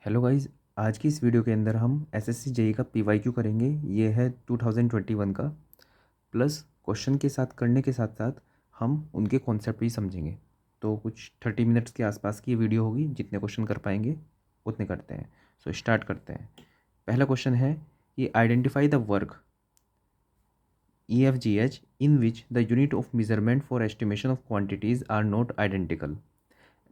Hello guys. आज की इस वीडियो के अंदर हम एसएससी जेई का पीवाईक्यू करेंगे। ये है 2021 का। प्लस क्वेश्चन के साथ करने के साथ साथ हम उनके कॉन्सेप्ट भी समझेंगे। तो कुछ 30 मिनट्स के आसपास की ये वीडियो होगी। जितने क्वेश्चन कर पाएंगे उतने करते हैं। सो स्टार्ट करते हैं। पहला क्वेश्चन है ये identify the work EFGH in which the unit of measurement for estimation of quantities are not identical।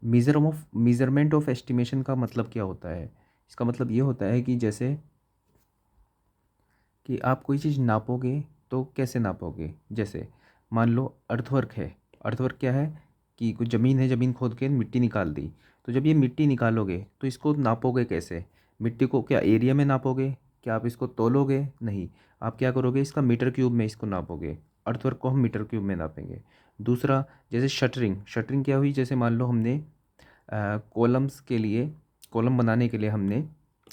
Measurement of estimation का मतलब क्या होता है? इसका मतलब ये होता है कि जैसे कि आप कोई चीज़ नापोगे तो कैसे नापोगे। जैसे मान लो अर्थवर्क है। अर्थवर्क क्या है कि कुछ ज़मीन है, ज़मीन खोद के मिट्टी निकाल दी। तो जब ये मिट्टी निकालोगे तो इसको नापोगे कैसे? मिट्टी को क्या एरिया में नापोगे? क्या आप इसको तोलोगे? नहीं। आप क्या करोगे, इसका मीटर क्यूब में इसको नापोगे। अर्थवर्क को हम मीटर क्यूब में नापेंगे। दूसरा, जैसे शटरिंग। शटरिंग क्या हुई? जैसे मान लो हमने कॉलम्स के लिए, कॉलम बनाने के लिए हमने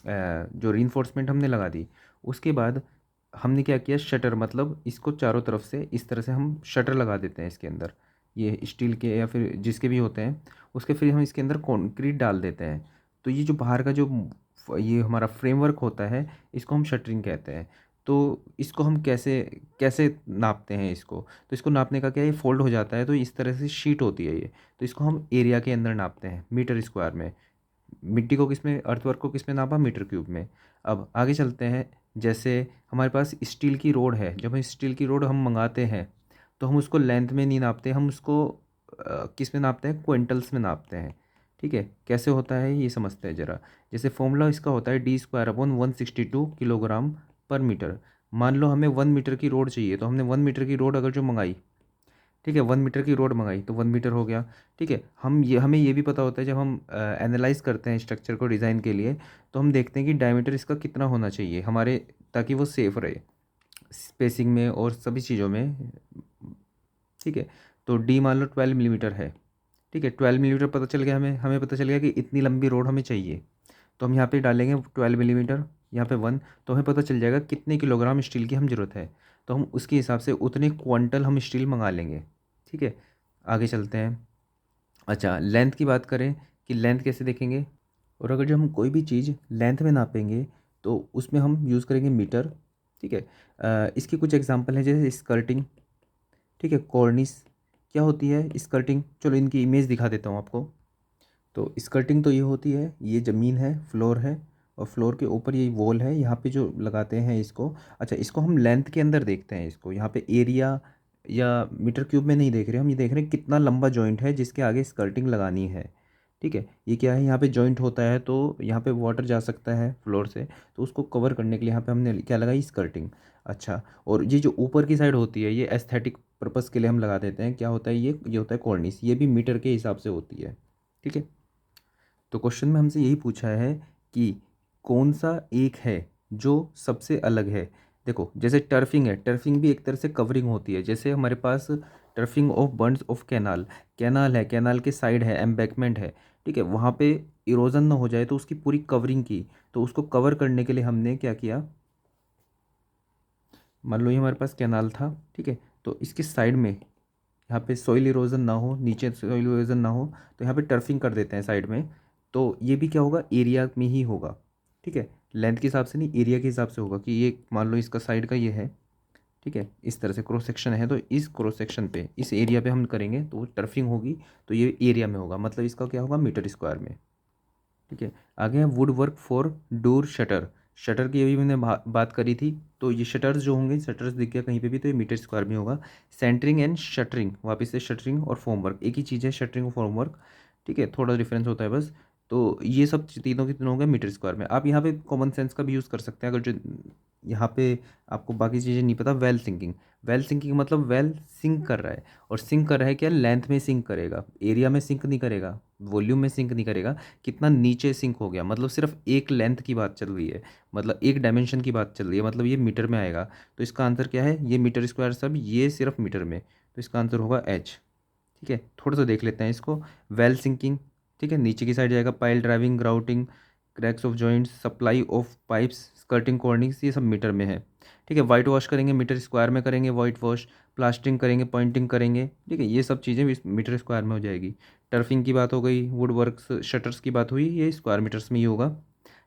जो रीइंफोर्समेंट हमने लगा दी। उसके बाद हमने क्या किया, शटर, मतलब इसको चारों तरफ से इस तरह से हम शटर लगा देते हैं इसके अंदर। ये स्टील के या फिर जिसके भी होते हैं, उसके फिर हम इसके अंदर कंक्रीट डाल देते हैं। तो ये जो बाहर का जो ये हमारा फ्रेमवर्क होता है, इसको हम शटरिंग कहते हैं। तो इसको हम कैसे कैसे नापते हैं इसको? तो इसको नापने का क्या है, ये फोल्ड हो जाता है तो इस तरह से शीट होती है ये। तो इसको हम एरिया के अंदर नापते हैं, मीटर स्क्वायर में। मिट्टी को किस में, अर्थवर्क को किस में नापा? मीटर क्यूब में। अब आगे चलते हैं। जैसे हमारे पास स्टील की रोड है। जब हम स्टील की रोड हम मंगाते हैं तो हम उसको लेंथ में नहीं नापते, हम उसको किस में नापते हैं? क्विंटल्स में नापते हैं। ठीक है, कैसे होता है ये समझते हैं ज़रा। जैसे फॉर्मूला इसका होता है D² / 162 किलोग्राम पर मीटर। मान लो हमें 1 मीटर की रोड चाहिए, तो हमने 1 मीटर की रोड अगर जो मंगाई, ठीक है, 1 मीटर की रोड मंगाई तो 1 मीटर हो गया। ठीक है, हमें ये भी पता होता है, जब हम एनालाइज करते हैं स्ट्रक्चर को डिज़ाइन के लिए, तो हम देखते हैं कि डायमीटर इसका कितना होना चाहिए हमारे, ताकि वो सेफ रहे स्पेसिंग में और सभी चीज़ों में। ठीक है, तो डी मान लो 12 मिलीमीटर है। ठीक है, 12 मिलीमीटर पता चल गया हमें। पता चल गया कि इतनी लंबी रोड हमें चाहिए। तो हम यहाँ पे डालेंगे 12 मिलीमीटर, यहाँ पे 1। तो हमें पता चल जाएगा कितने किलोग्राम स्टील की हम ज़रूरत है। तो हम उसके हिसाब से उतने क्वांटल हम स्टील मंगा लेंगे। ठीक है, आगे चलते हैं। अच्छा, लेंथ की बात करें कि लेंथ कैसे देखेंगे। और अगर जब हम कोई भी चीज़ लेंथ में नापेंगे तो उसमें हम यूज़ करेंगे मीटर। ठीक है, इसकी कुछ एग्जांपल है, जैसे स्कर्टिंग। ठीक है, कॉर्निस। क्या होती है स्कर्टिंग? चलो इनकी इमेज दिखा देता हूँ आपको। तो स्कर्टिंग तो ये होती है, ये ज़मीन है, फ्लोर है, और फ्लोर के ऊपर ये वॉल है, यहाँ पे जो लगाते हैं इसको। अच्छा, इसको हम लेंथ के अंदर देखते हैं। इसको यहाँ पे एरिया या मीटर क्यूब में नहीं देख रहे हम, ये देख रहे हैं कितना लंबा जॉइंट है जिसके आगे स्कर्टिंग लगानी है। ठीक है, ये क्या है, यहाँ पे जॉइंट होता है तो यहाँ पे वाटर जा सकता है फ्लोर से, तो उसको कवर करने के लिए यहाँ पे हमने क्या लगाई? स्कर्टिंग। अच्छा, और ये जो ऊपर की साइड होती है, ये एस्थेटिक पर्पस के लिए हम लगा देते हैं। क्या होता है ये होता है कॉर्निस। ये भी मीटर के हिसाब से होती है। ठीक है, तो क्वेश्चन में हमसे यही पूछा है कि कौन सा एक है जो सबसे अलग है। देखो, जैसे टर्फिंग है, टर्फिंग भी एक तरह से कवरिंग होती है। जैसे हमारे पास turfing of bunds of canal, canal है, कैनाल के साइड है, एम्बैंकमेंट है। ठीक है, वहाँ पे इरोजन ना हो जाए तो उसकी पूरी कवरिंग की। तो उसको कवर करने के लिए हमने क्या किया, मान लो ये हमारे पास कैनाल था। ठीक है, तो इसके साइड में यहाँ पे सॉइल इरोजन ना हो, नीचे सॉइल इरोजन ना हो, तो यहाँ पे टर्फिंग कर देते हैं साइड में। तो ये भी क्या होगा, एरिया में ही होगा। ठीक है, लेंथ के हिसाब से नहीं, एरिया के हिसाब से होगा कि ये मान लो इसका साइड का ये है। ठीक है, इस तरह से क्रॉस सेक्शन है, तो इस क्रॉस सेक्शन पे, इस एरिया पे हम करेंगे तो वो टर्फिंग होगी। तो ये एरिया में होगा, मतलब इसका क्या होगा, मीटर स्क्वायर में। ठीक है, आगे है would work for door shutter. Shutter की अभी मैंने बात करी थी। तो ये शटर्स जो होंगे, शटर्स दिख गया कहीं पे भी, तो ये मीटर स्क्वायर में होगा। सेंटरिंग एंड शटरिंग, वापस से शटरिंग और फॉर्म वर्क एक ही चीज़ है, शटरिंग और फॉर्म वर्क। ठीक है, थोड़ा डिफरेंस होता है बस। तो ये सब तीनों के तीनों हो गए मीटर स्क्वायर में। आप यहाँ पे कॉमन सेंस का भी यूज़ कर सकते हैं, अगर जो यहाँ पे आपको बाकी चीज़ें नहीं पता। वेल सिंकिंग, वेल सिंकिंग मतलब वेल सिंक कर रहा है। और सिंक कर रहा है क्या, लेंथ में सिंक करेगा, एरिया में सिंक नहीं करेगा, वॉल्यूम में सिंक नहीं करेगा। कितना नीचे सिंक हो गया, मतलब सिर्फ एक लेंथ की बात चल रही है, मतलब एक डायमेंशन की बात चल रही है, मतलब ये मीटर में आएगा। तो इसका आंसर क्या है, ये मीटर स्क्वायर सब, ये सिर्फ मीटर में, तो इसका आंसर होगा एच। ठीक है, थोड़ा सा देख लेते हैं इसको। वेल सिंकिंग, ठीक है, नीचे की साइड जाएगा। Pile driving, grouting, cracks of joints, supply of pipes, skirting, cornings, ये सब मीटर में है। ठीक है, वाइट वॉश करेंगे मीटर स्क्वायर में करेंगे, वाइट वॉश। प्लास्टरिंग करेंगे, पॉइंटिंग करेंगे। ठीक है, ये सब चीज़ें इस मीटर स्क्वायर में हो जाएगी। टर्फिंग की बात हो गई, वुड वर्क, शटर्स की बात हुई, ये स्क्वायर मीटर्स में ही होगा।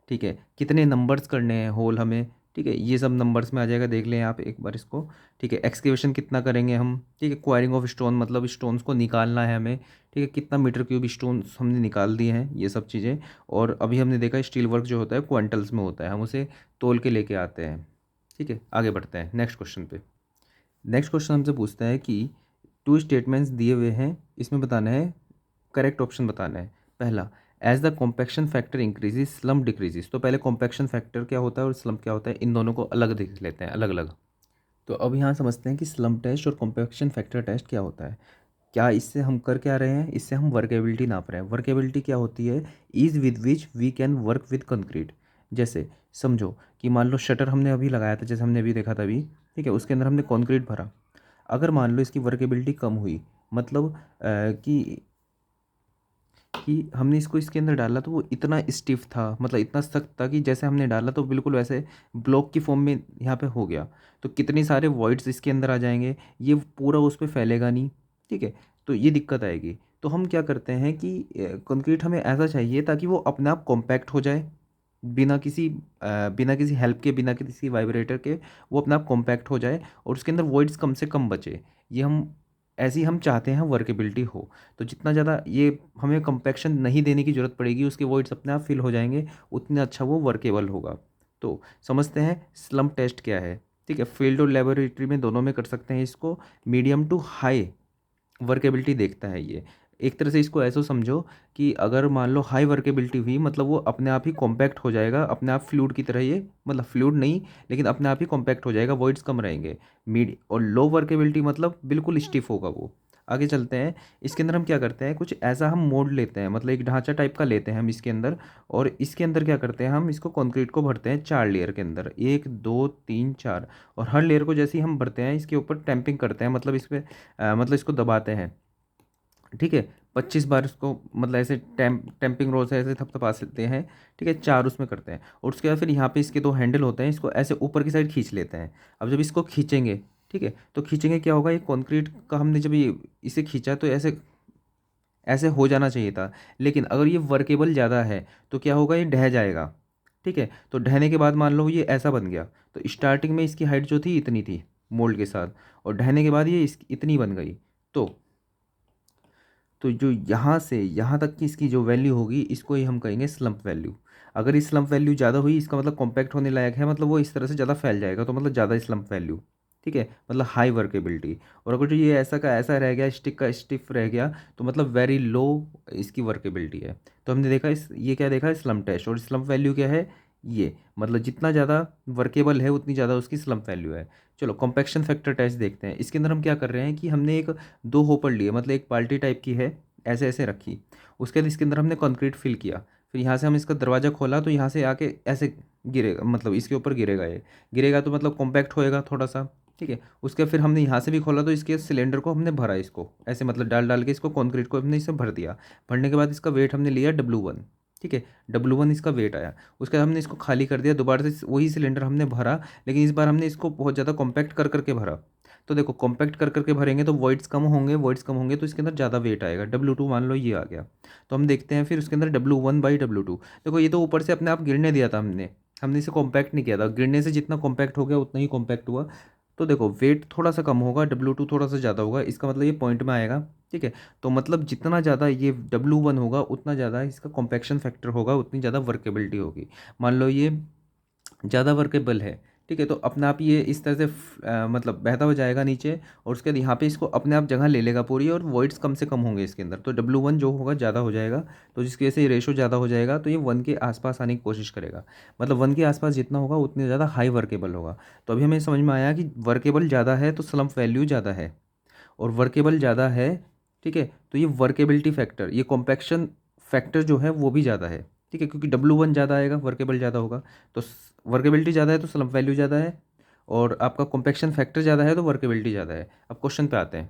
ठीक है, कितने नंबर्स करने हैं होल हमें, ठीक है, ये सब नंबर्स में आ जाएगा, देख लें आप एक बार इसको। ठीक है, एक्सकेवेशन कितना करेंगे हम, ठीक है, क्वायरिंग ऑफ स्टोन मतलब स्टोन्स को निकालना है हमें, ठीक है, कितना मीटर क्यूब स्टोन्स हमने निकाल दिए हैं, ये सब चीज़ें। और अभी हमने देखा स्टील वर्क जो होता है क्वांटल्स में होता है, हम उसे तोल के लेके आते हैं। ठीक है, आगे बढ़ते हैं नेक्स्ट क्वेश्चन पे। नेक्स्ट क्वेश्चन हमसे पूछता है कि टू स्टेटमेंट्स दिए हुए हैं, इसमें बताना है, करेक्ट ऑप्शन बताना है। पहला, as the compaction factor increases slump decreases. तो पहले कॉम्पैक्शन फैक्टर क्या होता है और स्लम्प क्या होता है, इन दोनों को अलग देख लेते हैं, अलग अलग। तो अब यहाँ समझते हैं कि स्लम्प टेस्ट और कॉम्पैक्शन फैक्टर टेस्ट क्या होता है। क्या इससे हम कर क्या रहे हैं, इससे हम वर्केबिलिटी नाप रहे हैं। वर्केबिलिटी क्या होती है, ease with which we can work with concrete. जैसे समझो कि मान लो शटर हमने अभी लगाया था, जैसे हमने अभी देखा था अभी, ठीक है, उसके अंदर हमने कंक्रीट भरा। अगर मान लो इसकी वर्केबिलिटी कम हुई, मतलब कि हमने इसको इसके अंदर डाला तो वो इतना स्टिफ था, मतलब इतना सख्त था कि जैसे हमने डाला तो बिल्कुल वैसे ब्लॉक की फॉर्म में यहाँ पे हो गया। तो कितने सारे वॉइड्स इसके अंदर आ जाएंगे, ये पूरा उस पर फैलेगा नहीं। ठीक है, तो ये दिक्कत आएगी। तो हम क्या करते हैं कि कंक्रीट हमें ऐसा चाहिए ताकि वो अपने आप कॉम्पैक्ट हो जाए, बिना किसी हेल्प के, बिना किसी वाइब्रेटर के, वो अपने आप कॉम्पैक्ट हो जाए और उसके अंदर वॉइड्स कम से कम बचे। ये हम ऐसी हम चाहते हैं वर्केबिलिटी हो। तो जितना ज़्यादा ये हमें कंपैक्शन नहीं देने की ज़रूरत पड़ेगी, उसके वॉइड्स अपने आप फिल हो जाएंगे, उतना अच्छा वो वर्केबल होगा। तो समझते हैं स्लम्प टेस्ट क्या है। ठीक है, फील्ड और लेबोरेटरी में दोनों में कर सकते हैं इसको। मीडियम टू हाई वर्केबिलिटी देखता है ये। एक तरह से इसको ऐसा समझो कि अगर मान लो हाई वर्केबिलिटी हुई, मतलब वो अपने आप ही कॉम्पैक्ट हो जाएगा, अपने आप फ्लूइड की तरह, ये मतलब फ्लूइड नहीं, लेकिन अपने आप ही कॉम्पैक्ट हो जाएगा, वॉइड्स कम रहेंगे। मीड और लो वर्केबिलिटी मतलब बिल्कुल स्टिफ होगा वो। आगे चलते हैं, इसके अंदर हम क्या करते हैं, कुछ ऐसा हम मोड लेते हैं, मतलब एक ढांचा टाइप का लेते हैं हम इसके अंदर। और इसके अंदर क्या करते हैं, हम इसको कंक्रीट को भरते हैं 4 लेयर के अंदर, 1 2 3 4। और हर लेयर को जैसे ही हम भरते हैं इसके ऊपर टैंपिंग करते हैं, मतलब इस पर मतलब इसको दबाते हैं। ठीक है, 25 बार उसको, मतलब ऐसे टैंपिंग रोल से ऐसे थपथपा सकते हैं। ठीक है, 4 उसमें करते हैं। और उसके बाद फिर यहाँ पे इसके 2 हैंडल होते हैं, इसको ऐसे ऊपर की साइड खींच लेते हैं। अब जब इसको खींचेंगे, ठीक है, तो खींचेंगे क्या होगा, ये कंक्रीट का हमने जब ये इसे खींचा तो ऐसे ऐसे हो जाना चाहिए था। लेकिन अगर ये वर्केबल ज़्यादा है तो क्या होगा, ये ढह जाएगा। ठीक है, तो ढहने के बाद मान लो ये ऐसा बन गया, तो स्टार्टिंग में इसकी हाइट जो थी इतनी थी मोल्ड के साथ, और ढहने के बाद ये इतनी बन गई। तो जो यहाँ से यहाँ तक की इसकी जो वैल्यू होगी, इसको ही हम कहेंगे स्लम्प वैल्यू। अगर इस स्लम्प वैल्यू ज़्यादा हुई, इसका मतलब कॉम्पैक्ट होने लायक है, मतलब वो इस तरह से ज़्यादा फैल जाएगा, तो मतलब ज़्यादा स्लम्प वैल्यू। ठीक है, मतलब हाई वर्केबिलिटी। और अगर जो ये ऐसा का ऐसा रह गया, स्टिक का स्टिफ रह गया, तो मतलब वेरी लो इसकी वर्केबिलिटी है। तो हमने देखा इस ये क्या देखा, स्लम्प टेस्ट, और स्लम्प वैल्यू क्या है, ये मतलब जितना ज़्यादा वर्केबल है उतनी ज़्यादा उसकी स्लम्प वैल्यू है। चलो कॉम्पैक्शन फैक्टर टेस्ट देखते हैं। इसके अंदर हम क्या कर रहे हैं कि हमने एक 2 होपर लिए, मतलब एक बाल्टी टाइप की है, ऐसे ऐसे रखी। उसके बाद इसके अंदर हमने कंक्रीट फिल किया। फिर यहाँ से हम इसका दरवाज़ा खोला तो यहाँ से आके ऐसे गिरेगा, मतलब इसके ऊपर गिरेगा, ये गिरेगा तो मतलब कॉम्पैक्ट होएगा थोड़ा सा। ठीक है, उसके बाद फिर हमने यहाँ से भी खोला तो इसके सिलेंडर को हमने भरा, इसको ऐसे मतलब डाल डाल के इसको कंक्रीट को हमने इसे भर दिया। भरने के बाद इसका वेट हमने लिया W1। ठीक है, W1 इसका वेट आया। उसके बाद हमने इसको खाली कर दिया, दोबारा से वही सिलेंडर हमने भरा, लेकिन इस बार हमने इसको बहुत ज़्यादा कॉम्पैक्ट कर करके भरा। तो देखो कॉम्पैक्ट कर करके भरेंगे तो वॉइड्स कम होंगे तो इसके अंदर ज़्यादा वेट आएगा, W2 मान लो ये आ गया। तो हम देखते हैं फिर उसके अंदर W1/W2। देखो ये तो ऊपर से अपने आप गिरने दिया था हमने हमने इसे कॉम्पैक्ट नहीं किया था, गिरने से जितना कॉम्पैक्ट हो गया उतना ही कॉम्पैक्ट हुआ। तो देखो वेट थोड़ा सा कम होगा, W2 थोड़ा सा ज़्यादा होगा, इसका मतलब ये पॉइंट में आएगा। ठीक है, तो मतलब जितना ज़्यादा ये W1 होगा उतना ज़्यादा इसका कॉम्पैक्शन फैक्टर होगा, उतनी ज़्यादा वर्केबिलिटी होगी। मान लो ये ज़्यादा वर्केबल है, ठीक है, तो अपने आप ये इस तरह से मतलब बहता हो जाएगा नीचे। और उसके बाद यहाँ पे इसको अपने आप जगह ले लेगा पूरी, और वॉइड्स कम से कम होंगे इसके अंदर, तो W1 जो होगा ज़्यादा हो जाएगा। तो जिसकी वजह से रेशो ज़्यादा हो जाएगा, तो ये 1 के आसपास आने की कोशिश करेगा। मतलब 1 के आसपास जितना होगा उतने ज़्यादा हाई वर्केबल होगा। तो अभी हमें समझ में आया कि वर्केबल ज़्यादा है तो स्लम्प वैल्यू ज़्यादा है, और वर्केबल ज़्यादा है, ठीक है, तो ये वर्केबिलिटी फैक्टर, ये कॉम्पैक्शन फैक्टर जो है वो भी ज़्यादा है। ठीक है, क्योंकि W1 ज़्यादा आएगा, वर्केबल ज़्यादा होगा, तो वर्केबिलिटी ज़्यादा है तो स्लम्प वैल्यू ज़्यादा है, और आपका कॉम्पैक्शन फैक्टर ज़्यादा है तो वर्केबिलिटी ज़्यादा है। अब क्वेश्चन पे आते हैं।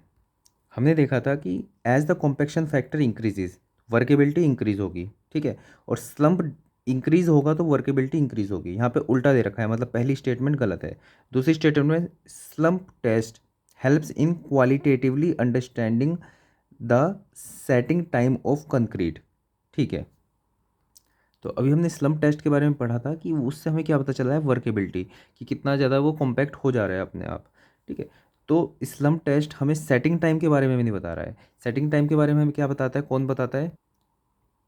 हमने देखा था कि as the compaction factor increases, workability increase होगी। ठीक है, और स्लम्प इंक्रीज होगा तो वर्केबिलिटी इंक्रीज होगी। यहाँ पे उल्टा दे रखा है, मतलब पहली स्टेटमेंट गलत है। दूसरी स्टेटमेंट में slump test helps in qualitatively understanding the setting time of concrete. ठीक है, तो अभी हमने स्लम्प टेस्ट के बारे में पढ़ा था कि उससे हमें क्या पता चला है, वर्केबिलिटी, कि कितना ज़्यादा वो कॉम्पैक्ट हो जा रहा है अपने आप। ठीक है, तो स्लम्प टेस्ट हमें सेटिंग टाइम के बारे में भी नहीं बता रहा है। सेटिंग टाइम के बारे में हमें क्या बताता है, कौन बताता है,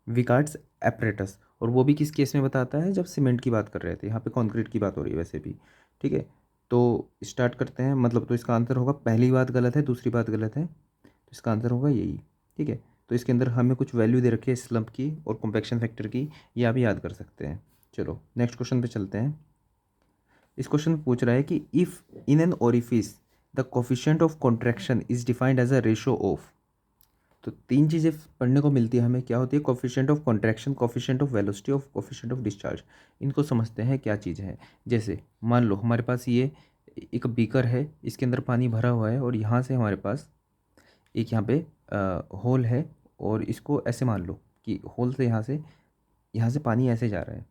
विकार्ट्स एपरेटस। और वो भी किस केस में बताता है, जब सीमेंट की बात कर रहे थे, यहाँ पे कंक्रीट की बात हो रही है वैसे भी। ठीक है, तो स्टार्ट करते हैं। मतलब तो इसका आंसर होगा, पहली बात गलत है, दूसरी बात गलत है, तो इसका आंसर होगा यही। ठीक है, तो इसके अंदर हमें कुछ वैल्यू दे रखी है स्लम्प की और कॉम्पैक्शन फैक्टर की, ये आप याद कर सकते हैं। चलो नेक्स्ट क्वेश्चन पे चलते हैं। इस क्वेश्चन में पूछ रहा है कि if in an orifice the coefficient of contraction is defined as a ratio of. तो तीन चीज़ें पढ़ने को मिलती है हमें, क्या होती है, coefficient of contraction, coefficient of velocity, of coefficient of discharge. इनको समझते हैं क्या चीज़ है। जैसे मान लो हमारे पास ये एक बीकर है, इसके अंदर पानी भरा हुआ है और यहाँ से हमारे पास एक यहाँ पे होल है, और इसको ऐसे मान लो कि होल से यहाँ से पानी ऐसे जा रहा है।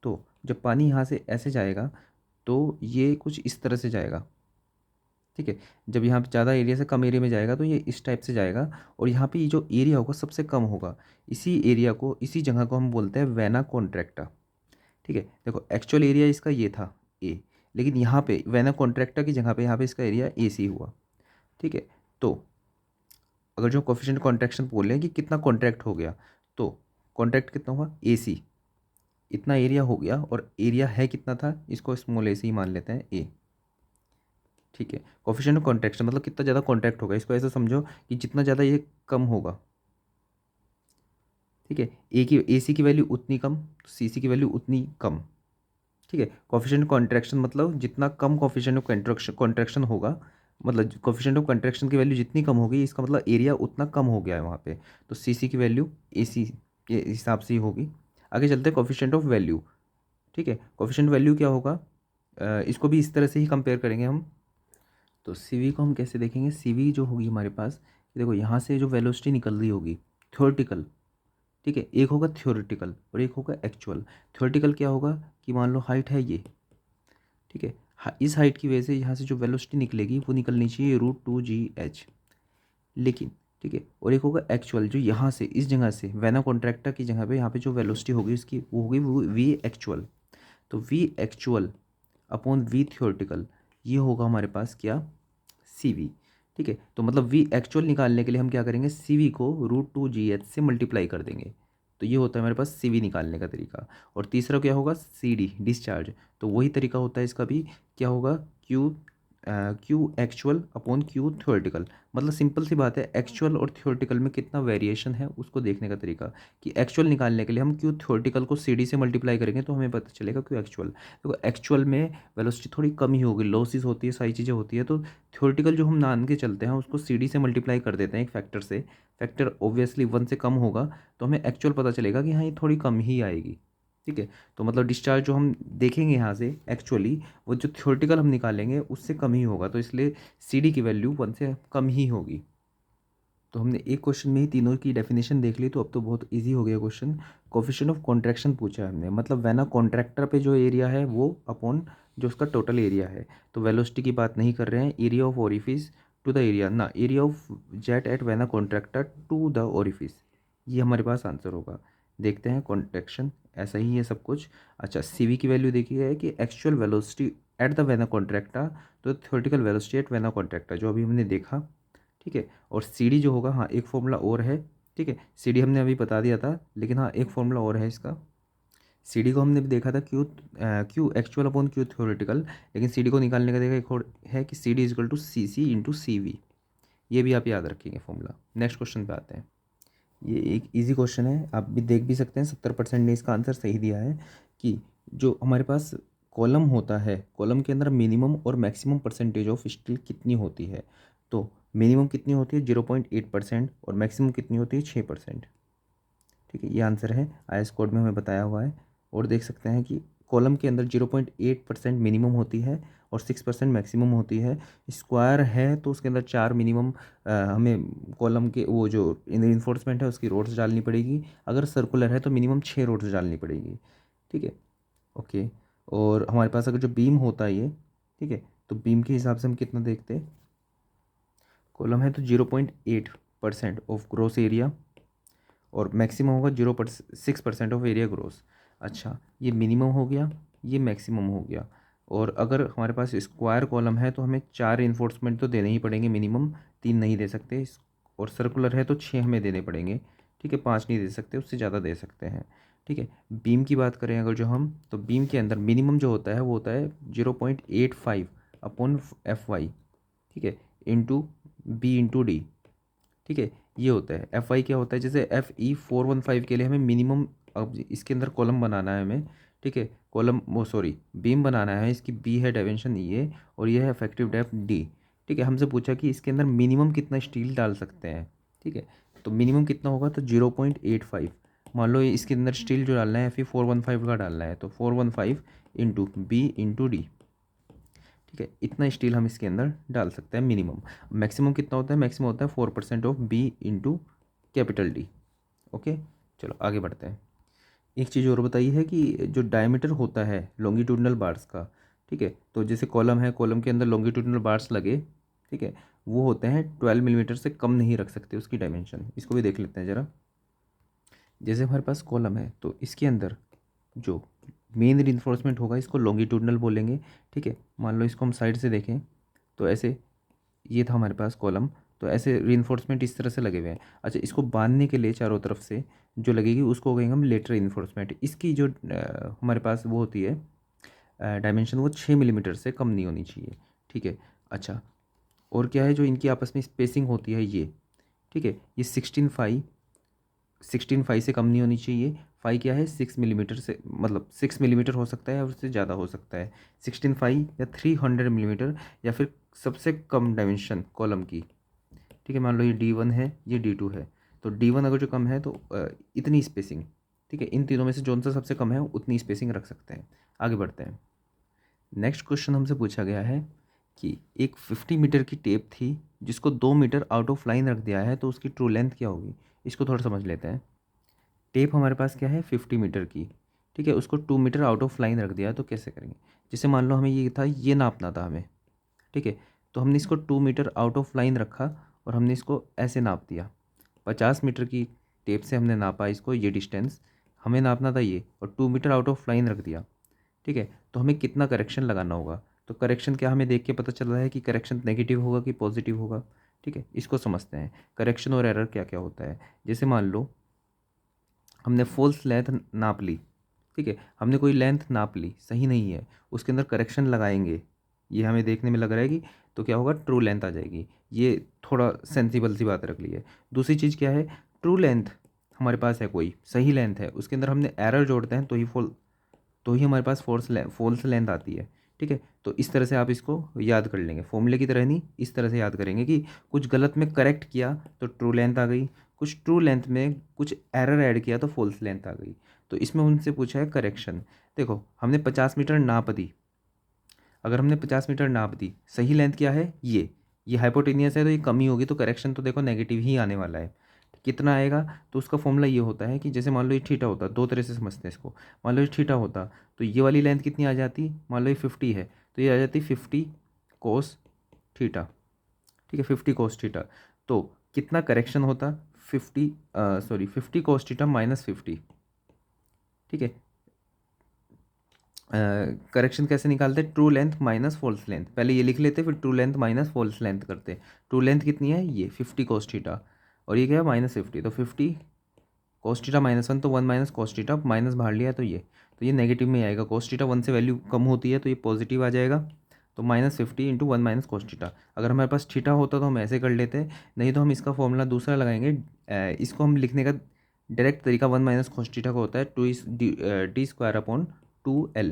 तो जब पानी यहाँ से ऐसे जाएगा तो ये कुछ इस तरह से जाएगा। ठीक है, जब यहाँ पे ज़्यादा एरिया से कम एरिया में जाएगा तो ये इस टाइप से जाएगा, और यहाँ पे ये जो एरिया होगा सबसे कम होगा, इसी एरिया को, इसी जगह को हम बोलते हैं वेना कॉन्ट्रैक्टा। ठीक है, देखो एक्चुअल एरिया इसका ये था ए, लेकिन यहाँ पे वेना कॉन्ट्रैक्टा की जगह पे यहाँ पे इसका एरिया ए सी हुआ। ठीक है, तो अगर जो कोफिशिएंट कॉन्ट्रैक्शन बोल रहे हैं कि कितना कॉन्ट्रैक्ट हो गया, तो कॉन्ट्रैक्ट कितना हुआ, ए सी, इतना एरिया हो गया, और एरिया है कितना था, इसको स्मॉल ए सी ही मान लेते हैं ए। ठीक है, कोफिशिएंट ऑफ कॉन्ट्रैक्शन मतलब कितना ज़्यादा कॉन्ट्रैक्ट होगा, इसको ऐसे समझो कि जितना ज़्यादा ये कम होगा। ठीक है, ए सी की वैल्यू उतनी कम, सी सी की वैल्यू उतनी कम। ठीक है, कोफिशिएंट कॉन्ट्रैक्शन मतलब जितना कम कोफिशिएंट ऑफ कॉन्ट्रैक्शन होगा, मतलब कोफिशिएंट ऑफ कॉन्ट्रैक्शन की वैल्यू जितनी कम होगी, इसका मतलब एरिया उतना कम हो गया है वहाँ पे। तो सी सी की वैल्यू ए सी के हिसाब से ही होगी। आगे चलते हैं कोफिशिएंट ऑफ वैल्यू। ठीक है, कोफिशिएंट वैल्यू क्या होगा, इसको भी इस तरह से ही कंपेयर करेंगे हम। तो सी को हम कैसे देखेंगे, सी जो होगी हमारे पास, कि देखो यहाँ से जो वेलोसिटी निकल रही होगी थ्योरेटिकल। ठीक है, एक होगा थ्योरेटिकल और एक होगा एक्चुअल। थ्योरेटिकल क्या होगा कि मान लो हाइट है ये, ठीक है, इस हाइट की वजह से यहाँ से जो वेलोसिटी निकलेगी वो निकलनी चाहिए √2GH। लेकिन ठीक है, और एक होगा एक्चुअल, जो यहाँ से इस जगह से वेना कॉन्ट्रैक्टा की जगह पे यहाँ पे जो वेलोसिटी होगी उसकी वो होगी वो वी एक्चुअल। तो V actual upon V theoretical, ये होगा हमारे पास क्या, सी वी। ठीक है, तो मतलब वी एक्चुअल निकालने के लिए हम क्या करेंगे, सी वी को √2GH से मल्टीप्लाई कर देंगे। तो ये होता है हमारे पास सी वी निकालने का तरीका। और तीसरा क्या होगा, सी डी डिस्चार्ज। तो वही तरीका होता है इसका भी, क्या होगा, Q actual upon Q theoretical. मतलब सिंपल सी बात है, एक्चुअल और थ्योरेटिकल में कितना वेरिएशन है उसको देखने का तरीका। कि एक्चुअल निकालने के लिए हम क्यू थ्योरेटिकल को सी डी से मल्टीप्लाई करेंगे तो हमें पता चलेगा क्यू एक्चुअल। तो एक्चुअल में वेलोसिटी थोड़ी कम ही होगी, लॉसेस होती है, सारी चीज़ें होती है, तो थ्योरेटिकल जो हम मान के चलते हैं उसको सी डी से मल्टीप्लाई कर देते हैं एक फैक्टर से। फैक्टर ऑब्वियसली 1 से कम होगा तो हमें एक्चुअल पता चलेगा कि हाँ ये थोड़ी कम ही आएगी। ठीक है, तो मतलब डिस्चार्ज जो हम देखेंगे यहाँ से एक्चुअली, वो जो थ्योरेटिकल हम निकालेंगे उससे कम ही होगा, तो इसलिए सी डी की वैल्यू 1 से कम ही होगी। तो हमने एक क्वेश्चन में ही तीनों की डेफिनेशन देख ली, तो अब तो बहुत इजी हो गया क्वेश्चन। कोफिशिएंट ऑफ कॉन्ट्रैक्शन पूछा है हमने, मतलब वेना कॉन्ट्रैक्टर पे जो एरिया है वो अपॉन जो उसका टोटल एरिया है। तो वेलोसिटी की बात नहीं कर रहे हैं, area of orifice to the area, ना area of jet at vena contractor to the orifice, ये हमारे पास आंसर होगा। देखते हैं कॉन्ट्रैक्शन, ऐसा ही है सब कुछ। अच्छा, सी वी की वैल्यू देखी है कि actual velocity at the vena contracta, तो theoretical velocity at vena contracta जो अभी हमने देखा। ठीक है, और सी डी जो होगा, हाँ एक फॉर्मूला और है। ठीक है, सी डी हमने अभी बता दिया था, लेकिन हाँ एक फॉर्मूला और है इसका। सी डी को हमने भी देखा था Q actual upon Q theoretical, लेकिन सी डी को निकालने का देखा एक और है कि C D equal to C C into C V. ये भी आप याद रखेंगे फॉर्मूला। नेक्स्ट क्वेश्चन पे आते हैं। ये एक इजी क्वेश्चन है, आप भी देख भी सकते हैं, 70% ने इसका आंसर सही दिया है। कि जो हमारे पास कॉलम होता है, कॉलम के अंदर मिनिमम और मैक्सिमम परसेंटेज ऑफ स्टील कितनी होती है। तो मिनिमम कितनी होती है, 0.8%, और मैक्सिमम कितनी होती है, 6%। ठीक है, ये आंसर है, आई एस कोड में हमें बताया हुआ है। और देख सकते हैं कि कॉलम के अंदर 0.8% मिनिमम होती है और 6% मैक्सिमम होती है। स्क्वायर है तो उसके अंदर 4 मिनिमम हमें कॉलम के वो जो इन्फोर्समेंट है उसकी रोड्स डालनी पड़ेगी। अगर सर्कुलर है तो मिनिमम 6 रोड्स डालनी पड़ेगी। ठीक है, ओके। और हमारे पास अगर जो बीम होता है ये, ठीक है, तो बीम के हिसाब से हम कितना देखते हैं, कॉलम है तो 0.8% ऑफ ग्रॉस एरिया, और मैक्सिमम होगा 0.6% ऑफ एरिया ग्रोस। अच्छा, ये मिनिमम हो गया, ये मैक्सिमम हो गया। और अगर हमारे पास स्क्वायर कॉलम है तो हमें 4 रिइंफोर्समेंट तो देने ही पड़ेंगे मिनिमम, 3 नहीं दे सकते। और सर्कुलर है तो 6 हमें देने पड़ेंगे, ठीक है, 5 नहीं दे सकते, उससे ज़्यादा दे सकते हैं, ठीक है। बीम की बात करें अगर जो हम, तो बीम के अंदर मिनिमम जो होता है वो होता है 0.85 अपॉन FY, ठीक है, इंटू बी इंटू डी, ठीक है, ये होता है। FY क्या होता है, जैसे FE415 के लिए हमें मिनिमम, अब इसके अंदर कॉलम बनाना है हमें, ठीक है, कॉलम वो सॉरी बीम बनाना है, इसकी बी है डायमेंशन ये, और ये है इफेक्टिव डेप्थ D, ठीक है। हमसे पूछा कि इसके अंदर मिनिमम कितना स्टील डाल सकते हैं, ठीक है, तो मिनिमम कितना होगा, तो 0.85। मान लो इसके अंदर स्टील जो डालना है FE415 का डालना है, तो 415 इंटू बी इंटू डी, ठीक है, इतना स्टील हम इसके अंदर डाल सकते हैं मिनिमम। मैक्सिमम कितना होता है, मैक्सिमम होता है 4% of B into capital D. Okay, चलो आगे बढ़ते हैं। एक चीज़ और बताई है कि जो डायमीटर होता है लॉन्गिट्यूडनल बार्स का, ठीक है, तो जैसे कॉलम है, कॉलम के अंदर लॉन्गिट्यूडनल बार्स लगे, ठीक है, वो होते हैं 12 मिलीमीटर से कम नहीं रख सकते उसकी डायमेंशन। इसको भी देख लेते हैं ज़रा। जैसे हमारे पास कॉलम है तो इसके अंदर जो मेन रिइंफोर्समेंट होगा इसको लॉन्गिट्यूडनल बोलेंगे, ठीक है। मान लो इसको हम साइड से देखें तो ऐसे, ये था हमारे पास कॉलम, तो ऐसे रिइंफोर्समेंट इस तरह से लगे हुए हैं। अच्छा, इसको बांधने के लिए चारों तरफ से जो लगेगी उसको कहेंगे हम लेटरल रिइंफोर्समेंट। इसकी जो हमारे पास वो होती है डायमेंशन, वो 6 मिलीमीटर से कम नहीं होनी चाहिए, ठीक है। अच्छा, और क्या है जो इनकी आपस में स्पेसिंग होती है ये, ठीक है, ये 16.5 से कम नहीं होनी चाहिए। 5 क्या है, 6 मिलीमीटर से, मतलब 6 मिलीमीटर हो सकता है और उससे ज़्यादा हो सकता है। 16.5 या 300 मिलीमीटर, या फिर सबसे कम डायमेंशन कॉलम की, ठीक है। मान लो ये D1 है, ये D2 है, तो D1 अगर जो कम है तो इतनी स्पेसिंग, ठीक है, इन तीनों में से जो सा सबसे कम है उतनी स्पेसिंग रख सकते हैं। आगे बढ़ते हैं। नेक्स्ट क्वेश्चन हमसे पूछा गया है कि एक 50 मीटर की टेप थी जिसको 2 मीटर आउट ऑफ लाइन रख दिया है, तो उसकी ट्रू लेंथ क्या होगी। इसको थोड़ा समझ लेते हैं। टेप हमारे पास क्या है 50 मीटर की, ठीक है, उसको 2 मीटर आउट ऑफ लाइन रख दिया, तो कैसे करेंगे। जैसे मान लो हमें ये था, ये नापना था हमें, ठीक है, तो हमने इसको 2 मीटर आउट ऑफ लाइन रखा और हमने इसको ऐसे नाप दिया। 50 मीटर की टेप से हमने नापा इसको, ये डिस्टेंस हमें नापना था ये, और 2 मीटर आउट ऑफ लाइन रख दिया, ठीक है। तो हमें कितना करेक्शन लगाना होगा, तो करेक्शन क्या हमें देख के पता चल रहा है कि करेक्शन नेगेटिव होगा कि पॉजिटिव होगा, ठीक है। इसको समझते हैं, करेक्शन और एरर क्या क्या होता है। जैसे मान लो हमने फॉल्स लेंथ नाप ली, ठीक है, हमने कोई लेंथ नाप ली, सही नहीं है, उसके अंदर करेक्शन लगाएंगे, ये हमें देखने में लग रहा है कि, तो क्या होगा, ट्रू लेंथ आ जाएगी। ये थोड़ा सेंसिबल सी बात रख ली है। दूसरी चीज़ क्या है, ट्रू लेंथ हमारे पास है, कोई सही लेंथ है, उसके अंदर हमने एरर जोड़ते हैं तो ही हमारे पास फॉल्स लेंथ आती है, ठीक है। तो इस तरह से आप इसको याद कर लेंगे, फॉर्मूले की तरह नहीं, इस तरह से याद करेंगे कि कुछ गलत में करेक्ट किया तो ट्रू लेंथ आ गई, कुछ ट्रू लेंथ में कुछ एरर ऐड किया तो फॉल्स लेंथ आ गई। तो इसमें उनसे पूछा है करेक्शन। देखो हमने 50 मीटर नाप दी, अगर हमने 50 मीटर नाप दी, सही लेंथ क्या है, ये हाइपोटेनियस है तो ये कमी होगी, तो करेक्शन तो देखो नेगेटिव ही आने वाला है। कितना आएगा, तो उसका फॉर्मूला ये होता है कि जैसे मान लो ये थीटा होता, दो तरह से समझते हैं इसको। मान लो ये थीटा होता तो ये वाली लेंथ कितनी आ जाती, मान लो ये 50 है तो ये आ जाती 50 कोस थीटा, ठीक है, 50 कोस थीटा। तो कितना करेक्शन होता, 50 कोस थीटा माइनस 50, ठीक है। करेक्शन कैसे निकालते, true length minus false length, पहले ये लिख लेते फिर true length minus false length करते। ट्रू लेंथ कितनी है, ये 50 कोस थीटा, और ये क्या है माइनस 50, तो 50 कोस थीटा -1, तो 1 माइनस कोस थीटा, माइनस बाहर लिया तो ये नेगेटिव में आएगा। कोस थीटा 1 से वैल्यू कम होती है तो ये पॉजिटिव आ जाएगा, तो -50 इंटू 1 माइनस कोस थीटा। अगर हमारे पास थीटा होता तो हम ऐसे कर लेते, नहीं तो हम इसका फॉर्मूला दूसरा लगाएंगे। इसको हम लिखने का डायरेक्ट तरीका 1 माइनस कोस थीटा का होता है D²/2L,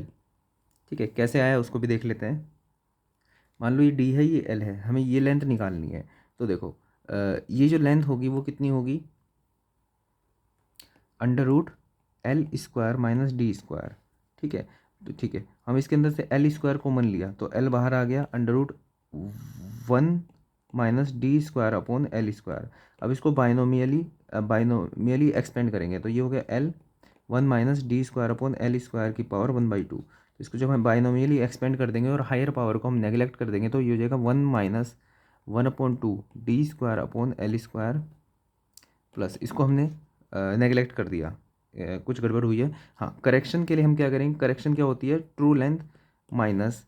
ठीक है। कैसे आया उसको भी देख लेते हैं। मान लो ये D है, ये L है, हमें ये लेंथ निकालनी है, तो देखो ये जो लेंथ होगी वो कितनी होगी, √L² माइनस D², ठीक है। तो ठीक है, हम इसके अंदर से L² कॉमन लिया तो L बाहर आ गया, √1 माइनस D² अपॉन L²। अब इसको बाइनोमियली एक्सपेंड करेंगे तो ये हो गया L 1 minus D² upon L² की पावर 1/2। तो इसको जब हम बाइनोमियली एक्सपेंड कर देंगे और हायर पावर को हम नेगलेक्ट कर देंगे तो ये हो जाएगा 1 minus 1/2 D² upon L² plus, इसको हमने नेगलेक्ट कर दिया, कुछ गड़बड़ हुई है। हाँ, करेक्शन के लिए हम क्या करेंगे, करेक्शन क्या होती है, ट्रू लेंथ माइनस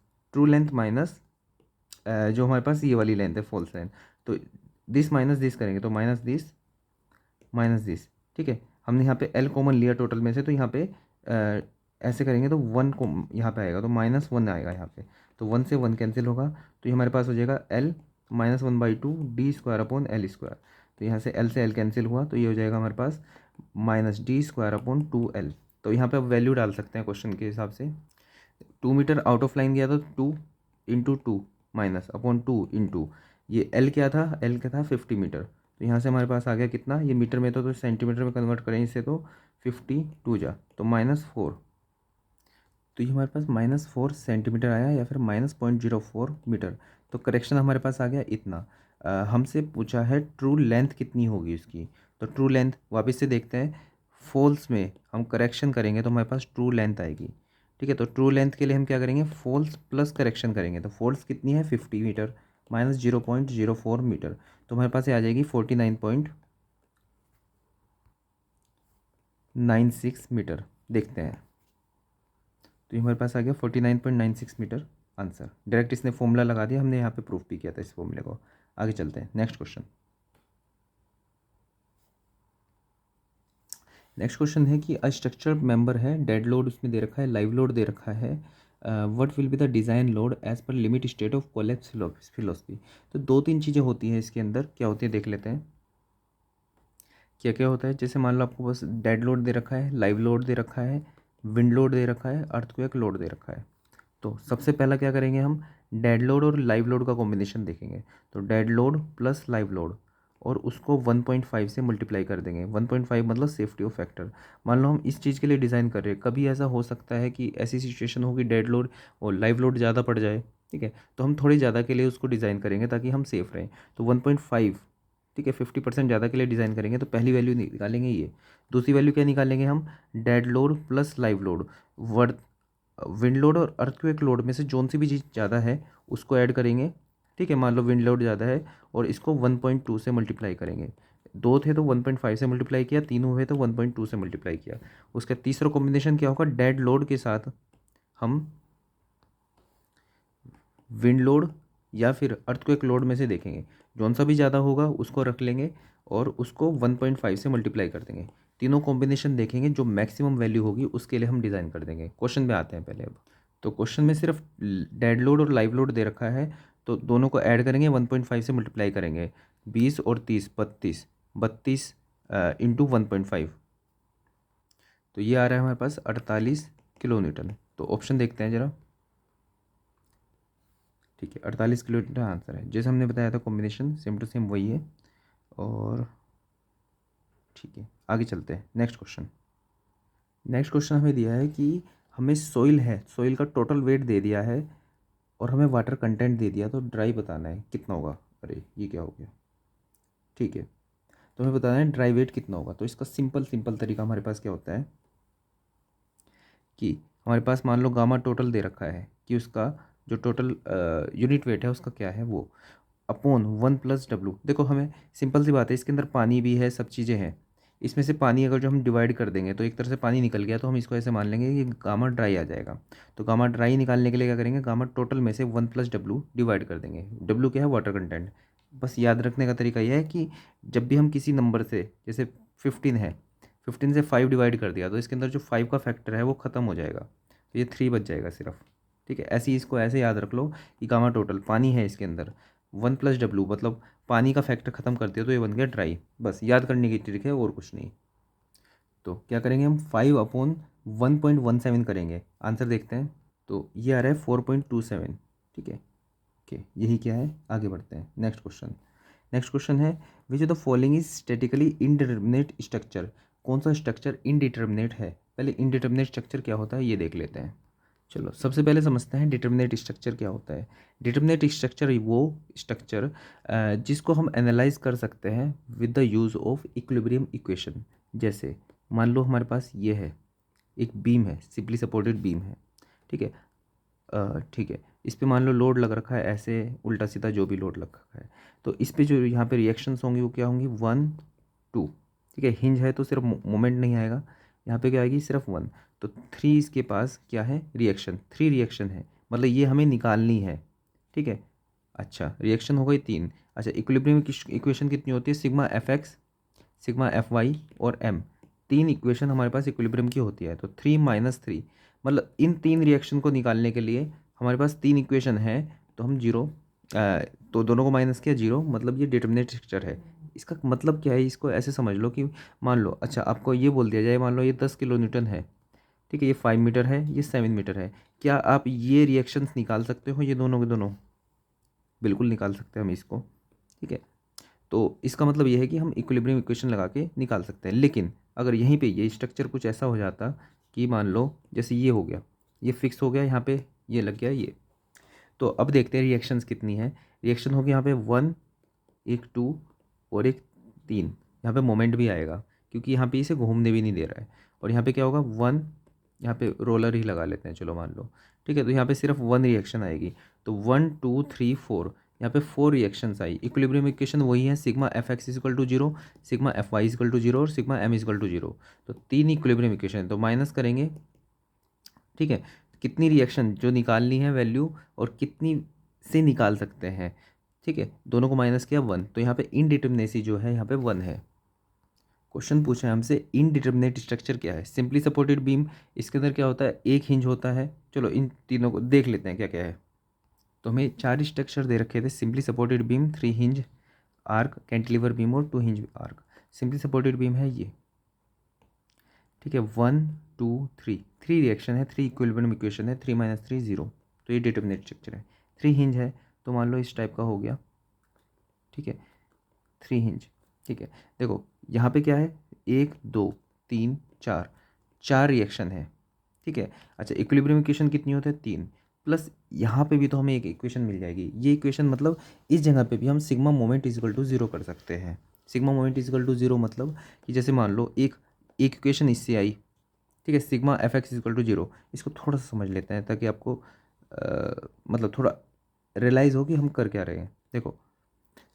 जो हमारे पास ये वाली लेंथ है फॉल्स लेंथ, तो दिस माइनस दिस करेंगे तो माइनस दिस। ठीक है, हमने यहाँ पे एल कॉमन लिया टोटल में से, तो यहाँ पे ऐसे करेंगे तो वन को यहाँ पे आएगा तो -1 आएगा यहाँ पे, तो 1 से 1 कैंसिल होगा, तो ये हमारे पास हो जाएगा L -1/2 D² तो यहाँ से L से L कैंसिल हुआ, तो ये हो जाएगा हमारे पास -D²/2L। तो यहाँ पे अब वैल्यू डाल सकते हैं क्वेश्चन के हिसाब से। 2 मीटर आउट ऑफ लाइन गया तो 2 इंटू 2 -/2 इंटू ये L क्या था 50 मीटर, तो यहाँ से हमारे पास आ गया कितना, ये मीटर में तो सेंटीमीटर में कन्वर्ट करें इससे, तो 52 जा तो -4, तो ये हमारे पास -4 सेंटीमीटर आया या फिर -0.04 मीटर। तो करेक्शन हमारे पास आ गया इतना। हमसे पूछा है ट्रू लेंथ कितनी होगी उसकी, तो ट्रू लेंथ वापस से देखते हैं, फॉल्स में हम करेक्शन करेंगे तो हमारे पास ट्रू लेंथ आएगी। ठीक है, तो ट्रू लेंथ के लिए हम क्या करेंगे, फॉल्स प्लस करेक्शन करेंगे, तो फॉल्स कितनी है 50 मीटर -0.04 मीटर, तो हमारे पास ये आ जाएगी 49.96 मीटर। देखते हैं, तो ये हमारे पास आ गया 49.96 मीटर आंसर। डायरेक्ट इसने फॉर्मूला लगा दिया, हमने यहाँ पे प्रूफ भी किया था इस फॉर्मूले को। आगे चलते हैं, नेक्स्ट क्वेश्चन। नेक्स्ट क्वेश्चन है कि अ स्ट्रक्चर मेंबर है, डेड लोड उसमें दे रखा है, लाइव लोड दे रखा है, what will be the design load as per limit state of collapse philosophy. तो 2-3 चीज़ें होती हैं इसके अंदर, क्या होती है देख लेते हैं क्या क्या होता है। जैसे मान लो आपको बस डेड लोड दे रखा है, लाइव लोड दे रखा है, विंड लोड दे रखा है, अर्थक्वेक लोड दे रखा है। तो सबसे पहला क्या करेंगे, हम डेड लोड और लाइव लोड का कॉम्बिनेशन देखेंगे, तो dead load plus live load और उसको 1.5 से मल्टीप्लाई कर देंगे। 1.5 मतलब सेफ्टी ऑफ फैक्टर। मान लो हम इस चीज़ के लिए डिज़ाइन कर रहे हैं, कभी ऐसा हो सकता है कि ऐसी सिचुएशन हो कि डेड लोड और लाइव लोड ज़्यादा पड़ जाए। ठीक है, तो हम थोड़ी ज़्यादा के लिए उसको डिज़ाइन करेंगे ताकि हम सेफ़ रहें, तो 1.5। ठीक है, 50% ज़्यादा के लिए डिज़ाइन करेंगे, तो पहली वैल्यू निकालेंगे ये। दूसरी वैल्यू क्या निकालेंगे हम, dead load plus live load, word wind load और अर्थक्वेक लोड में से जोन सी भी चीज़ ज़्यादा है उसको ऐड करेंगे। ठीक है, मान लो विंड लोड ज़्यादा है और इसको 1.2 से मल्टीप्लाई करेंगे। 2 थे तो 1.5 से मल्टीप्लाई किया, 3 हुए तो 1.2 से मल्टीप्लाई किया। उसका तीसरा कॉम्बिनेशन क्या होगा, डेड लोड के साथ हम विंड लोड या फिर अर्थक्वेक लोड में से देखेंगे, जौन सा भी ज़्यादा होगा उसको रख लेंगे और उसको 1.5 से मल्टीप्लाई कर देंगे। तीनों कॉम्बिनेशन देखेंगे, जो मैक्सिमम वैल्यू होगी उसके लिए हम डिज़ाइन कर देंगे। क्वेश्चन में आते हैं पहले अब। तो क्वेश्चन में सिर्फ डेड लोड और लाइव लोड दे रखा है, तो दोनों को ऐड करेंगे, 1.5 से मल्टीप्लाई करेंगे। 20 और 30 32 इंटू 1.5, तो ये आ रहा है हमारे पास 48 किलो न्यूटन। तो ऑप्शन देखते हैं ज़रा। ठीक है, 48 किलो न्यूटन आंसर है, जैसे हमने बताया था कॉम्बिनेशन सेम टू सेम वही है। और ठीक है, आगे चलते हैं, नेक्स्ट क्वेश्चन। नेक्स्ट क्वेश्चन हमें दिया है कि हमें सॉइल है, सॉइल का टोटल वेट दे दिया है और हमें वाटर कंटेंट दे दिया, तो ड्राई बताना है कितना होगा। अरे ये क्या हो गया, ठीक है, तो हमें बताना है ड्राई वेट कितना होगा। तो इसका सिंपल सिंपल तरीका हमारे पास क्या होता है कि हमारे पास मान लो गामा टोटल दे रखा है कि उसका जो टोटल यूनिट वेट है उसका क्या है, वो अपॉन 1+W। देखो हमें सिंपल सी बात है, इसके अंदर पानी भी है, सब चीज़ें हैं, इसमें से पानी अगर जो हम डिवाइड कर देंगे तो एक तरह से पानी निकल गया, तो हम इसको ऐसे मान लेंगे कि गामा ड्राई आ जाएगा। तो गामा ड्राई निकालने के लिए क्या करेंगे, गामा टोटल में से 1+W डिवाइड कर देंगे। W क्या है, वाटर कंटेंट। बस याद रखने का तरीका यह है कि जब भी हम किसी नंबर से, जैसे 15 है, 15 से 5 डिवाइड कर दिया तो इसके अंदर जो 5 का फैक्टर है वो ख़त्म हो जाएगा, तो ये 3 बच जाएगा सिर्फ। ठीक है, ऐसे ही इसको ऐसे याद रख लो कि गामा टोटल पानी है इसके अंदर, 1+W मतलब पानी का फैक्टर ख़त्म कर दिया तो ये बन गया ड्राई। बस याद करने की ट्रिक है और कुछ नहीं। तो क्या करेंगे हम, 5/1.17 करेंगे, आंसर देखते हैं। तो ये आ रहा है 4.27। ठीक है, ओके, यही क्या है, आगे बढ़ते हैं, नेक्स्ट क्वेश्चन। नेक्स्ट क्वेश्चन है, which of the following is statically indeterminate structure. कौन सा स्ट्रक्चर इनडिटर्मिनेट है, पहले इनडिटर्मिनेट स्ट्रक्चर क्या होता है ये देख लेते हैं। चलो सबसे पहले समझते हैं डिटर्मिनेट स्ट्रक्चर क्या होता है। डिटर्मिनेट स्ट्रक्चर वो स्ट्रक्चर जिसको हम एनालाइज कर सकते हैं with the use of equilibrium equation. जैसे मान लो हमारे पास ये है, एक बीम है, सिंपली सपोर्टेड बीम है। ठीक है, ठीक है, इस पे मान लो लोड लग रखा है, ऐसे उल्टा सीधा जो भी लोड लग रखा है, तो इस पे जो यहाँ पे रिएक्शंस होंगी वो क्या होंगी, 1 2। ठीक है, हिंज है तो सिर्फ मोमेंट नहीं आएगा, यहाँ पे क्या आएगी, सिर्फ 1। तो 3 इसके पास क्या है, रिएक्शन, 3 रिएक्शन है, मतलब ये हमें निकालनी है। ठीक है, अच्छा रिएक्शन हो गई 3। अच्छा इक्विलिब्रियम इक्वेशन कितनी होती है, sigma F X, sigma F Y और एम, 3 इक्वेशन हमारे पास इक्विलिब्रियम की होती है। तो 3 माइनस 3, मतलब इन 3 रिएक्शन को निकालने के लिए हमारे पास 3 इक्वेशन है, तो हम जीरो, तो दोनों को माइनस किया, जीरो, मतलब ये डिटर्मिनेट स्ट्रक्चर है। इसका मतलब क्या है, इसको ऐसे समझ लो कि मान लो, अच्छा आपको ये बोल दिया जाए, मान लो ये 10 किलो न्यूटन है, ठीक है, ये 5 मीटर है, ये 7 मीटर है, क्या आप ये रिएक्शंस निकाल सकते हो, ये दोनों के दोनों? बिल्कुल निकाल सकते हैं हम इसको। ठीक है, तो इसका मतलब ये है कि हम इक्विलिब्रियम इक्वेशन लगा के निकाल सकते हैं। लेकिन अगर यहीं पे ये स्ट्रक्चर कुछ ऐसा हो जाता कि मान लो जैसे ये हो गया, ये फिक्स हो गया, यहाँ पे ये लग गया ये, तो अब देखते हैं रिएक्शंस कितनी है। रिएक्शन होगी यहाँ पे 1, एक 2 और एक 3। यहाँ पे मोमेंट भी आएगा क्योंकि यहाँ पे इसे घूमने भी नहीं दे रहा है। और यहाँ पे क्या होगा, 1, यहाँ पे रोलर ही लगा लेते हैं, चलो मान लो। ठीक है, तो यहाँ पे सिर्फ 1 रिएक्शन आएगी। तो 1 2 3 4, यहाँ पे 4 रिएक्शंस आई। इक्विलिब्रियम इक्वेशन वही है, sigma F X equal to 0, sigma F Y equal to 0 और सिग्मा एम इजकल टू 0। तो 3 इक्विलिब्रियम इक्वेशन है, तो माइनस करेंगे। ठीक है, कितनी रिएक्शन जो निकालनी है वैल्यू और कितनी से निकाल सकते हैं। ठीक है, दोनों को माइनस किया 1, तो यहाँ पे इनडिटर्मिनेसी जो है यहाँ पे 1 है। क्वेश्चन पूछा है हमसे, इनडिटर्मिनेट स्ट्रक्चर क्या है, सिंपली सपोर्टेड बीम, इसके अंदर क्या होता है, एक हिंज होता है। चलो इन तीनों को देख लेते हैं क्या क्या है। तो हमें 4 स्ट्रक्चर दे रखे थे, simply supported beam, 3 hinge arc, cantilever beam और 2 hinge arc. Simply supported beam है ये। ठीक है, 1 2 3, 3 रिएक्शन है, 3 इक्विलिब्रियम इक्वेशन है, 3 माइनस 3 0, तो ये डिटर्मिनेट स्ट्रक्चर है। 3 हिंज है, तो मान लो इस टाइप का हो गया। ठीक है, 3 हिंज। ठीक है, देखो यहाँ पे क्या है, 1 2 3 4, 4 रिएक्शन है। ठीक है, अच्छा इक्विलिब्रियम इक्वेशन कितनी होती है, 3, प्लस यहाँ पे भी तो हमें एक इक्वेशन मिल जाएगी। ये इक्वेशन मतलब इस जगह पे भी हम सिग्मा मोमेंट इजकल टू 0 कर सकते हैं। सिग्मा मोमेंट इजकल टू 0 मतलब कि जैसे मान लो एक इक्वेशन इससे आई। ठीक है, sigma F X equal to 0, इसको थोड़ा सा समझ लेते हैं ताकि आपको मतलब थोड़ा रियलाइज़ हो कि हम कर क्या रहे हैं। देखो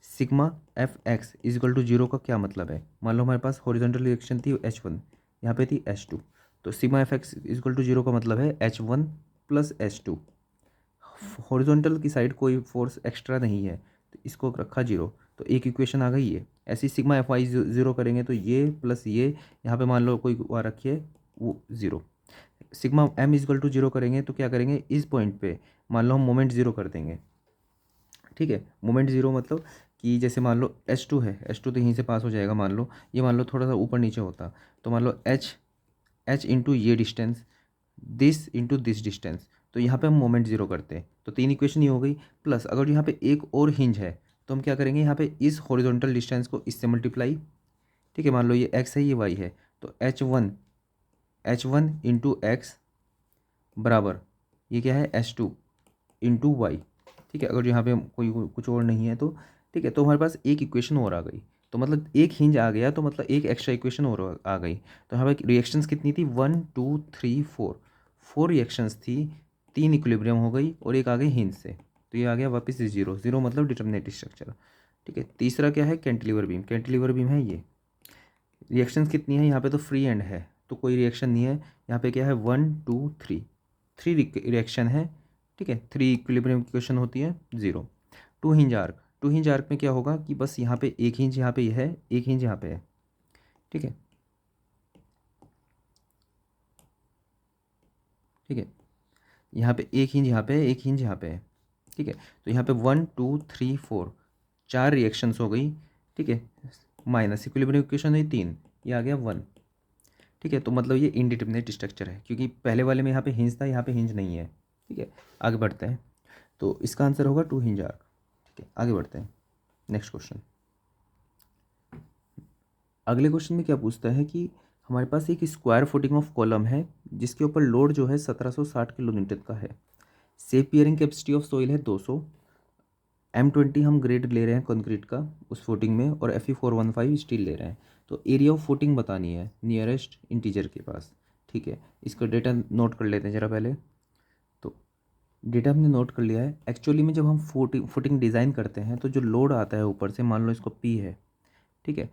sigma F X equal to 0 का क्या मतलब है, मान लो हमारे पास हॉरिजॉन्टल रिएक्शन थी H1, यहाँ पे थी H2, तो sigma F X equal to 0 का मतलब है H1 प्लस H2। हॉरिजॉन्टल की साइड कोई फोर्स एक्स्ट्रा नहीं है, तो इसको रखा 0, तो एक इक्वेशन आ गई ये। ऐसी सिग्मा एफ वाई 0 करेंगे तो ये प्लस ये, यहाँ पे मान लो कोई आ रखी है वो 0। सिग्मा एम इजकल टू 0 करेंगे तो क्या करेंगे, इस पॉइंट पे मान लो हम मोमेंट 0 कर देंगे। ठीक है, मोमेंट 0 मतलब कि जैसे मान लो H2 है, H2 तो यहीं से पास हो जाएगा, मान लो ये, मान लो थोड़ा सा ऊपर नीचे होता, तो मान लो H इंटू ये distance, this into this distance, तो यहाँ पे हम मोमेंट 0 करते हैं। तो 3 इक्वेशन ही हो गई। प्लस अगर यहाँ पे एक और हिंज है तो हम क्या करेंगे, यहाँ पे इस हॉरिजॉन्टल डिस्टेंस को इससे मल्टीप्लाई। ठीक है, मान लो ये x है, ये y है, तो H1 इंटू एक्स बराबर ये क्या है, H2 इंटू वाई। ठीक है, अगर यहाँ पे कोई कुछ और नहीं है तो ठीक है, तो हमारे पास एक इक्वेशन और आ गई। तो मतलब एक हिंज आ गया, तो मतलब एक एक्स्ट्रा इक्वेशन और आ गई। तो यहाँ पे रिएक्शंस कितनी थी, 1 2 3 4, 4 रिएक्शंस थी, 3 इक्विलिब्रियम हो गई और एक आ गई हिंज से, तो ये आ गया वापस 0 0, मतलब डिटर्मिनेट स्ट्रक्चर। ठीक है, तीसरा क्या है, कैंटिलीवर बीम, कैंटिलीवर बीम है ये। रिएक्शंस कितनी है, यहाँ पे तो फ्री एंड है तो कोई रिएक्शन नहीं है। यहाँ पे क्या है, 1 2 3, 3 रिएक्शन है। ठीक है, 3 इक्विलिब्रियम इक्वेशन होती है 0। 2 हिंज आर्क, 2 हिंज आर्क में क्या होगा कि बस यहाँ पे एक हिंज यहाँ पे है, एक हिंज यहाँ पे है। ठीक है, ठीक है, यहाँ पे एक हिंज यहाँ पे है, एक हिंज यहाँ पे है। ठीक है, तो यहाँ पे 1 2 3 4, 4 रिएक्शंस हो गई। ठीक है, माइनस इक्विलिब्रियम इक्वेशन है 3, ये आ गया 1। ठीक है, तो मतलब ये इनडिटर्मिनेट स्ट्रक्चर है क्योंकि पहले वाले में यहाँ पे हिंज था, यहाँ पे हिंज नहीं है। ठीक है, आगे बढ़ते हैं, तो इसका आंसर होगा 2 हिंज आर्क। ठीक है, आगे बढ़ते हैं, नेक्स्ट क्वेश्चन। अगले क्वेश्चन में क्या पूछता है कि हमारे पास एक स्क्वायर फुटिंग ऑफ कॉलम है जिसके ऊपर लोड जो है 1760 किलो न्यूटन का है। Safe bearing capacity of soil है 200, M20 हम ग्रेड ले रहे हैं कंक्रीट का उस फुटिंग में, और Fe415 स्टील ले रहे हैं। तो एरिया ऑफ फुटिंग बतानी है नियरेस्ट इंटीजर के पास। ठीक है, इसका डेटा नोट कर लेते हैं ज़रा पहले। तो डेटा हमने नोट कर लिया है। एक्चुअली में जब हम फुटिंग डिज़ाइन करते हैं तो जो लोड आता है ऊपर से, मान लो इसको P है। ठीक है,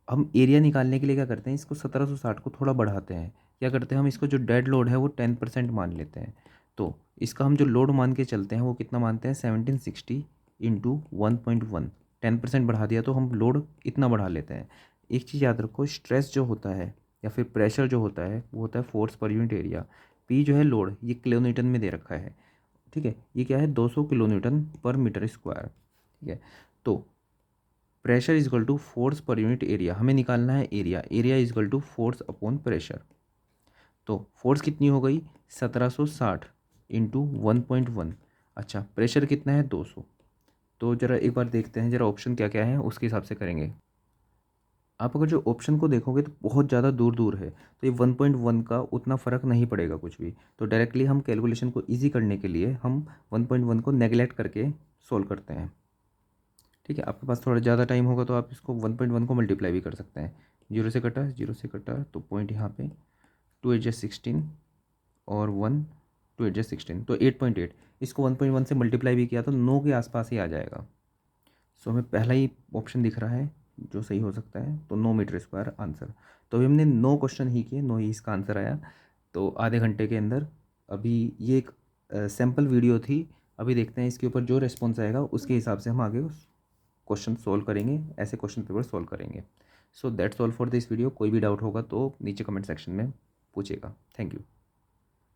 हम एरिया निकालने के लिए क्या करते हैं, इसको 1760 को थोड़ा बढ़ाते हैं, क्या करते हैं हम, इसको जो डेड लोड है वो 10% मान लेते हैं। तो इसका हम जो लोड मान के चलते हैं वो कितना मानते हैं, 1760 इंटू 1.1, 10% बढ़ा दिया तो हम लोड इतना बढ़ा लेते हैं। एक चीज़ याद रखो, स्ट्रेस जो होता है या फिर प्रेशर जो होता है वो होता है force per unit area. P जो है लोड, ये किलो न्यूटन में दे रखा है, ठीक है, ये क्या है 200 kilo newton per metre square, ठीक है। तो pressure is equal to force per unit area, हमें निकालना है area, area is equal to force upon pressure. तो फोर्स कितनी हो गई, 1760 इंटू 1.1। अच्छा, प्रेशर कितना है, 200। तो ज़रा एक बार देखते हैं ज़रा ऑप्शन क्या क्या है, उसके हिसाब से करेंगे। आप अगर जो ऑप्शन को देखोगे तो बहुत ज़्यादा दूर दूर है, तो ये 1.1 का उतना फ़र्क नहीं पड़ेगा कुछ भी। तो डायरेक्टली हम कैलकुलेशन को ईजी करने के लिए हम 1.1 को नेगलेक्ट करके सोल्व करते हैं, ठीक है। आपके पास थोड़ा ज़्यादा टाइम होगा तो आप इसको 1.1 को मल्टीप्लाई भी कर सकते हैं। जीरो से कटा तो पॉइंट यहाँ पे 2 8 16 और 1 2 8 16 तो 8.8, इसको 1.1 से मल्टीप्लाई भी किया तो 9 के आसपास ही आ जाएगा। सो हमें पहला ही ऑप्शन दिख रहा है जो सही हो सकता है, तो 9 मीटर स्क्वायर आंसर। तो अभी हमने 9 क्वेश्चन ही किए, 9 ही इसका आंसर आया। तो आधे घंटे के अंदर, अभी ये एक सैम्पल वीडियो थी, अभी देखते हैं इसके ऊपर जो रिस्पॉन्स आएगा उसके हिसाब से हम आगे उस क्वेश्चन सोल्व करेंगे, ऐसे क्वेश्चन पेपर सोल्व करेंगे। So that's all for this video. कोई भी डाउट होगा तो नीचे कमेंट सेक्शन में पूछेगा। Thank you.